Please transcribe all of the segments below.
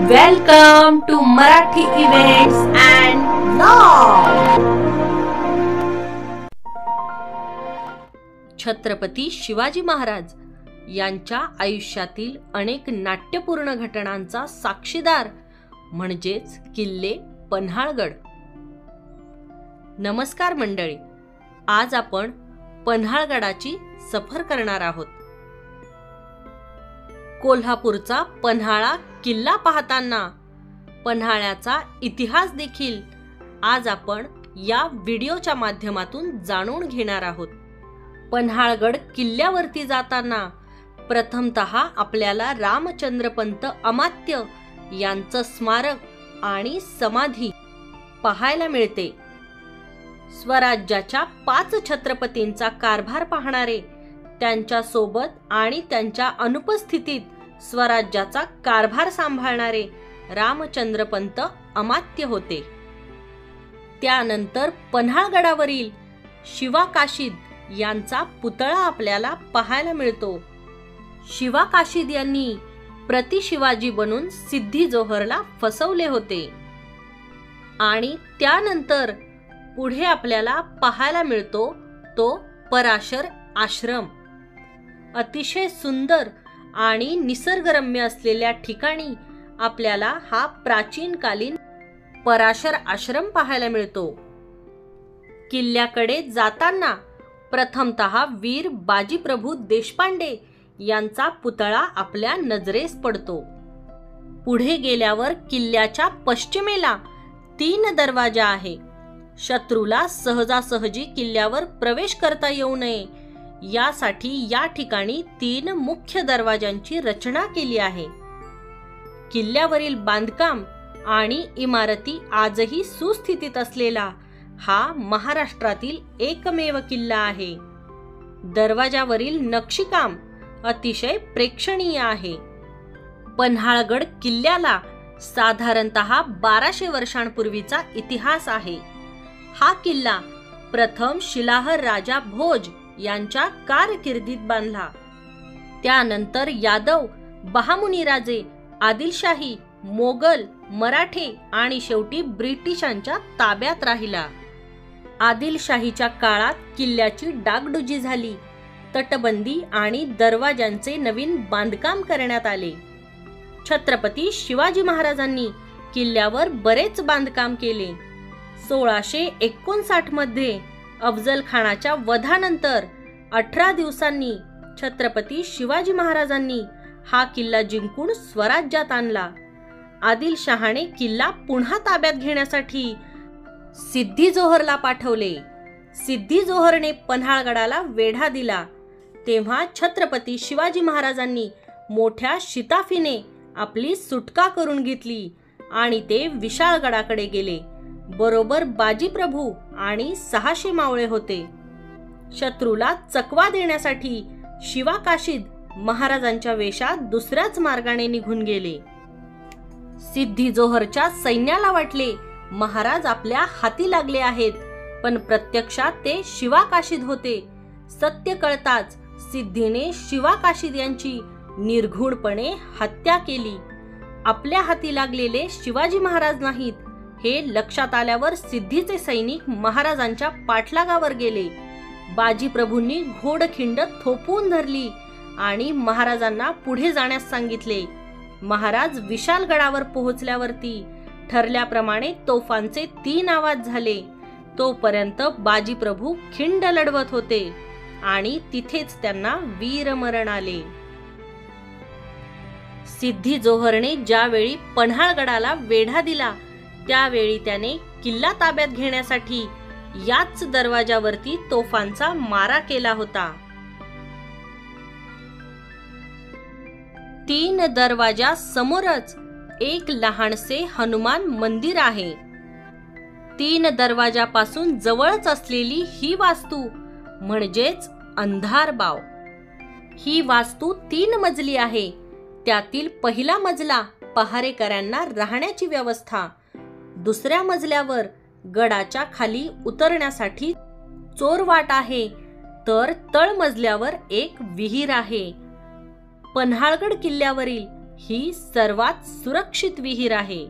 Welcome to Marathi events and law. Chhatrapati Shivaji Maharaj यांच्या आयुष्यातील अनेक नाट्यपूर्ण घटनांचा साक्षीदार म्हणजेच किल्ले पन्हाळगड। नमस्कार मंडळी, आज आपण पन्हाळगडाची सफर करणार आहोत। कोल्हापूरचा पन्हाळा किल्ला पाहताना पन्हाळ्याचा इतिहास देखील आज आपण या व्हिडिओच्या माध्यमातून जाणून घेणार आहोत। पन्हाळगड किल्ल्यावरती जाताना प्रथमतः आपल्याला रामचंद्रपंत अमात्य यांचं स्मारक आणि समाधी पाहायला मिळते। स्वराज्याच्या 5 छत्रपतींचा कारभार पाहणारे, त्यांच्या सोबत आणि त्यांच्या अनुपस्थितीत स्वराज्याचा कारभार सांभाळणारे रामचंद्रपंत अमात्य होते। त्यानंतर पन्हाळगडावरील शिवा काशीद यांचा पुतळा आपल्याला पाहायला मिळतो। शिवा काशीद यांनी प्रति शिवाजी बनून सिद्धी जोहरला फसवले होते आणि त्यानंतर पुढे आपल्याला पाहायला मिळतो तो पराशर आश्रम। अतिशय सुंदर आणि निसर्गरम्य असलेल्या ठिकाणी आपल्याला हा प्राचीन कालीन पराशर आश्रम पाहायला मिळतो। किल्ल्याकडे जाताना प्रथमतः वीर बाजीप्रभू देशपांडे यांचा पुतळा आपल्या नजरेस पडतो। पुढे गेल्यावर किल्ल्याच्या पश्चिमेला 3 दरवाजा आहे। शत्रूला सहजासहजी किल्ल्यावर प्रवेश करता येऊ नये यासाठी या ठिकाणी 3 मुख्य दरवाजांची रचना केली आहे। किल्ल्यावरील बांधकाम आणि इमारती आजही सुस्थितीत असलेला हा महाराष्ट्रातील एकमेव किल्ला आहे। दरवाजावरील नक्षीकाम अतिशय प्रेक्षणीय आहे। पन्हाळगड किल्ल्याला साधारणतः 1200 वर्षांपूर्वीचा इतिहास आहे। हा किल्ला प्रथम शिलाहर राजा भोज यांच्या कारकिर्दीत बांधला। त्यानंतर यादव, बहामुनी राजे, आदिलशाही, मोगल, मराठे आणि शेवटी ब्रिटिशांच्या ताब्यात राहिला। आदिलशाहीच्या काळात किल्ल्याची डागडुजी झाली, तटबंदी आणि दरवाजांचे नवीन बांधकाम करण्यात आले। छत्रपती शिवाजी महाराजांनी किल्ल्यावर बरेच बांधकाम केले। 1659 मध्ये अफजल खानाच्या वधानंतर 18 दिवसांनी छत्रपती शिवाजी महाराजांनी हा किल्ला जिंकून स्वराज्यात आणला। आदिलशहाने किल्ला पुन्हा ताब्यात घेण्यासाठी सिद्धी जोहरला पाठवले। सिद्धी जोहरने पन्हाळगडाला वेढा दिला तेव्हा छत्रपती शिवाजी महाराजांनी मोठ्या शिताफीने आपली सुटका करून घेतली आणि ते विशाळगडाकडे गेले। बरोबर बाजीप्रभू आणि 600 मावळे होते। शत्रूला चकवा देण्यासाठी शिवा काशीद महाराजांच्या वेशात दुसऱ्याच मार्गाने निघून गेले। सिद्धी जोहरच्या सैन्याला वाटले महाराज आपल्या हाती लागले आहेत, पण प्रत्यक्षात ते शिवा काशीद होते। सत्य कळताच सिद्धीने शिवा काशीद यांची निर्घृणपणे हत्या केली। आपल्या हाती लागलेले शिवाजी महाराज नाहीत हे लक्षात आल्यावर सिद्धीचे सैनिक महाराजांच्या पाठलागावर गेले। बाजीप्रभूंनी घोडखिंड थोपवून धरली आणि महाराजांना पुढे जाण्यास सांगितले। महाराज विशालगडावर पोहोचल्यावरती ठरल्याप्रमाणे तोफांचे 3 आवाज झाले। तोपर्यंत बाजीप्रभू खिंड लढवत होते आणि तिथेच त्यांना वीरमरण आले। सिद्धी जोहरने ज्यावेळी पन्हाळगडाला वेढा दिला त्यावेळी त्याने किल्ला ताब्यात घेण्यासाठी याच दरवाजावरती तोफांचा मारा केला होता। 3 दरवाजा समोरच एक लहानसे हनुमान मंदिर आहे। 3 दरवाजापासून जवळच असलेली ही वास्तू म्हणजेच अंधारबाव। ही वास्तू 3 मजली आहे। त्यातील पहिला मजला पहारेकऱ्यांना राहण्याची व्यवस्था, दुसऱ्या मजल्यावर गडाच्या खाली उतरण्यासाठी चोरवाट आहे, तर तळमजल्यावर एक विहीर आहे। पन्हाळगड किल्ल्यावरील ही सर्वात सुरक्षित विहीर आहे.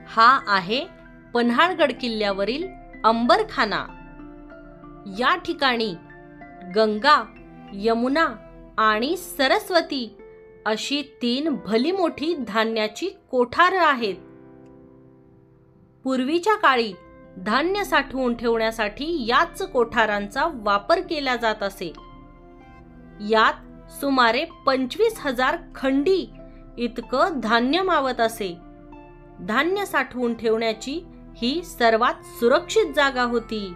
हा आहे पन्हाळगड किल्ल्यावरील अंबरखाना. या ठिकाणी गंगा, यमुना आणि सरस्वती अशी 3 भली मोठी धान्याची कोठार आहेत. पूर्वीच्या काळी धान्य साठवून ठेवण्यासाठी याच कोठारांचा वापर केला जात असे. यात सुमारे 25,000 खंडी इतकं धान्य मावत असे. धान्य साठवून ठेवण्याची ही सर्वात सुरक्षित जागा होती.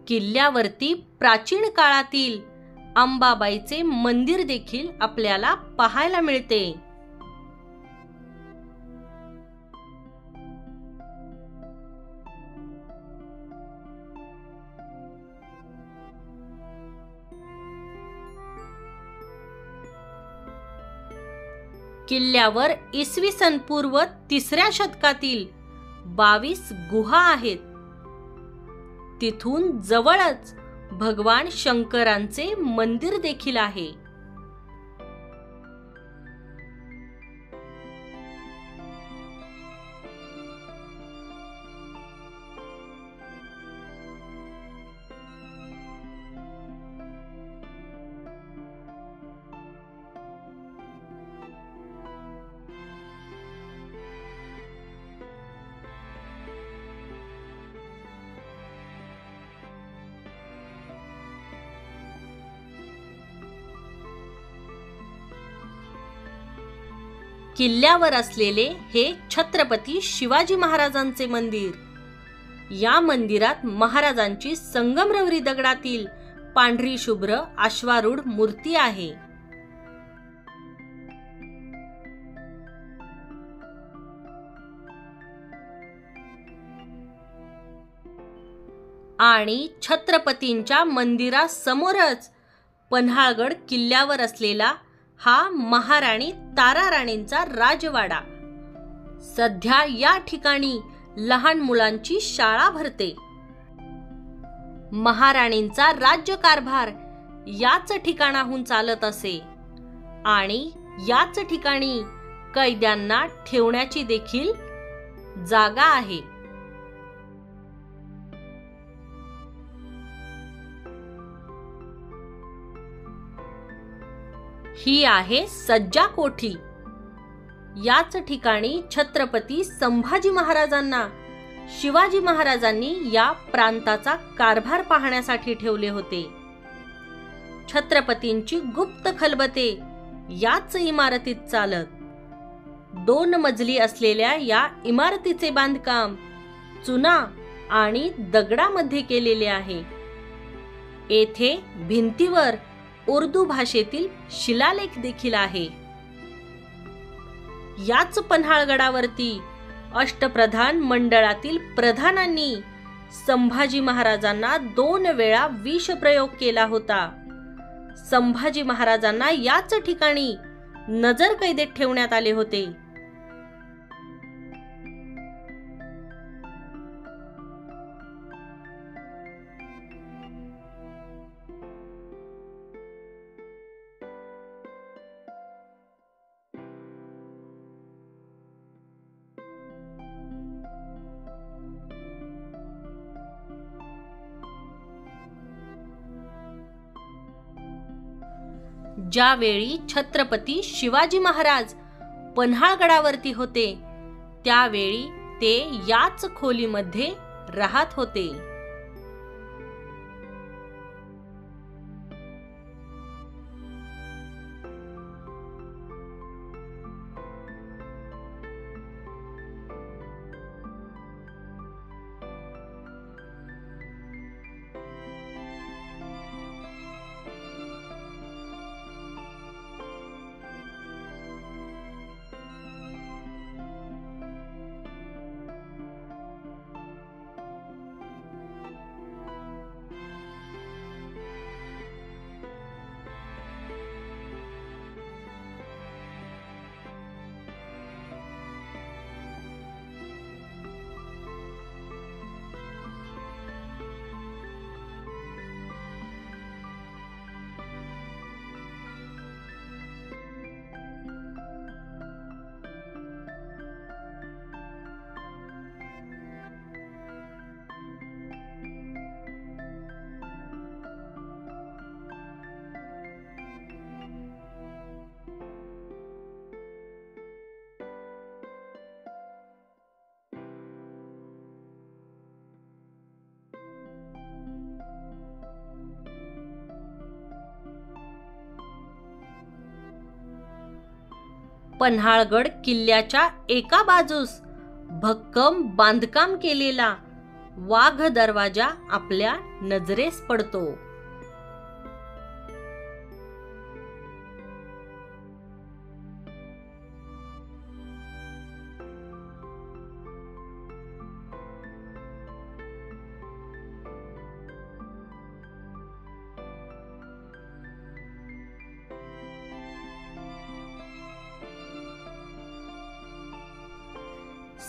किल्ल्यावरती प्राचीन काळातील अंबाबाईचे मंदिर देखील आपल्याला पाहायला मिळते. किल्ल्यावर इसवी सन पूर्व 3ऱ्या शतकातील 22 गुहा आहेत. तिथून जवळच भगवान शंकरांचे मंदिर देखील आहे. किल्ल्यावर असलेले हे छत्रपती शिवाजी महाराजांचे मंदिर. या मंदिरात महाराजांची संगमरवरी दगडातील पांढरी शुभ्र अश्वारूढ मूर्ती आहे. आणि छत्रपतींच्या मंदिरासमोरच पन्हाळगड किल्ल्यावर असलेला हा महाराणी ताराराणींचा राजवाडा. सध्या या ठिकाणी लहान मुलांची शाळा भरते. महाराणींचा राज्यकारभार याच ठिकाणाहून चालत असे आणि याच ठिकाणी कैद्यांना ठेवण्याची देखील जागा आहे. ही आहे सज्जा कोठी. याच ठिकाणी छत्रपती संभाजी महाराजांना शिवाजी महाराजांनी या प्रांताचा कारभार पाहण्यासाठी ठेवले होते. छत्रपतींची गुप्त खलबते याच इमारतीत चालत. 2 मजली असलेल्या या इमारतीचे बांधकाम चुना आणि दगडामध्ये केलेले आहे. येथे भिंतीवर उर्दू भाषेतील शिलालेख देखील आहे. याच पन्हाळगडावरती अष्टप्रधान मंडळातील प्रधानांनी संभाजी महाराजांना 2 वेळा विष प्रयोग केला होता. संभाजी महाराजांना याच ठिकाणी नजर कैदेत ठेवण्यात आले होते. ज्यावेळी छत्रपती शिवाजी महाराज पन्हाळगडावरती होते त्यावेळी ते याच खोलीमध्ये राहत होते. पन्हाळगड किल्ल्याच्या एका बाजूस भक्कम बांधकाम केलेला वाघ दरवाजा आपल्या नजरेस पडतो.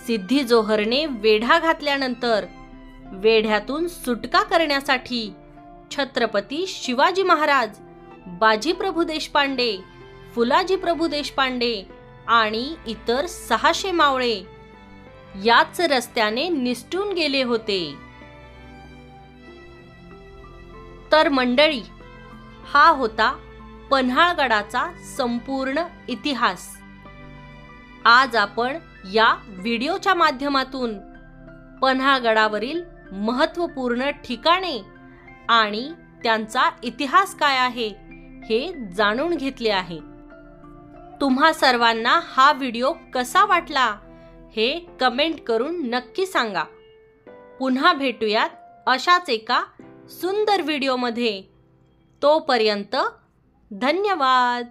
सिद्धी जोहरने वेढा घातल्यानंतर वेढ्यातून सुटका करण्यासाठी छत्रपती शिवाजी महाराज, बाजीप्रभू देशपांडे, फुलाजी प्रभू देशपांडे आणि इतर 600 मावळे याच रस्त्याने निसटून गेले होते. तर मंडळी, हा होता पन्हाळगडाचा संपूर्ण इतिहास. आज आपण या व्हिडिओच्या माध्यमातून पन्हाळगडावरील महत्त्वपूर्ण ठिकाणे आणि त्यांचा इतिहास काय आहे हे जाणून घेतले आहे. तुम्हा सर्वांना हा व्हिडिओ कसा वाटला हे कमेंट करून नक्की सांगा. पुन्हा भेटूयात अशाच एका सुंदर व्हिडिओमध्ये. तोपर्यंत धन्यवाद.